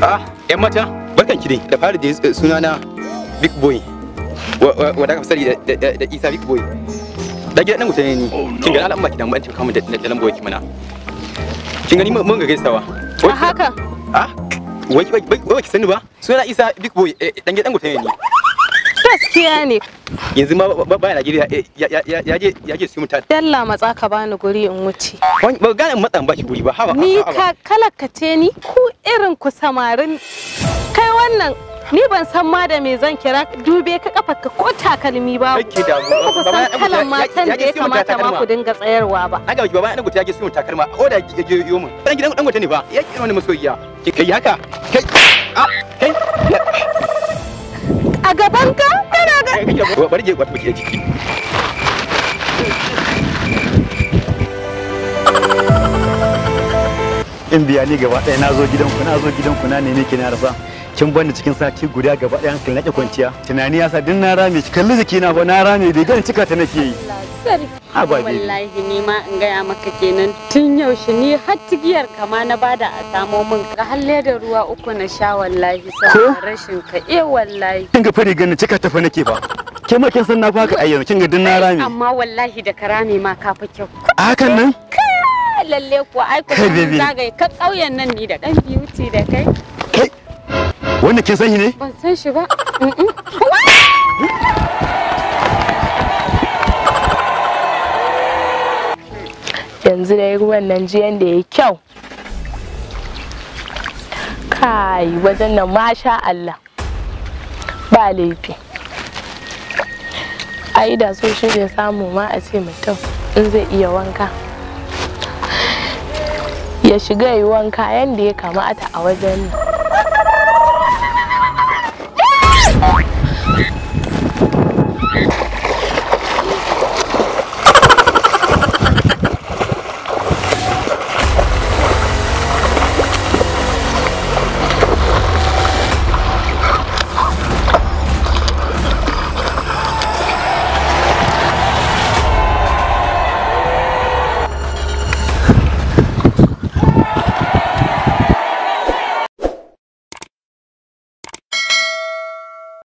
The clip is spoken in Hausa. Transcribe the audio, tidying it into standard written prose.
yan mata barkan ki dai da fara da sunana Big Boy wanda ka sani da Isa Big Boy da gidan mutane ni kin ga al'amma ki dan ban cika mu da lamboyi ki mana kin gani mun ga gaisawa a haka wai ki sani ba sunana Isa Big Boy dan gidan mutane ni gaskiya ne yanzu ma ba Najeriya ya je su mutane dalla matsa ka bani guri in wuce ba gane matsan ba ki guri ba hawa ni ka kalakace ni ku irin ku samarin kai wannan ni ban san ma da me zan kira dube ka kafarka ko takalmi ba ku san kalan matan da ya kamata ma ku dinga tsayarwa ba na ga baba dan guta ya ge su takalma ko da yo mun dan gidan dan guta ne ba ya kira wani masoyiya kai haka kai kai a gaban ka kana ga bari je gwata baki ciki in biya ni gaba ɗaya na zo gidanku na ne ke na rasa kin bani cikin sati guda gaba ɗaya hankali nake kwanciya tunani ya sa din na rame ki kalli jiki na ba na rame bai gan cika ta nake yi wallahi ni ma in gaya maka kenan tun yaushe ni har tigiyar kama na bada a samo min ga halle da ruwa uku na sha wallahi saboda rashin ka wallahi kin ga fari ganin cika ta fa nake ba ke ma kin san na fa ka ayyana kin ga din na rame amma wallahi da karame ma ka fa kyau hakan nan lalle ko ai ko zagaye ka kauyen nan ni da dan beauty da kai wannan kin sani ne ban san shi ba yanzu dai ruwan nan jiyan da yayi kyau kai wajen nan masha Allah ba laifi ai da so shi ne samu ma a ce mutum in zai iya wanka ya shiga yi wanka yanda ya kamata a wajen nan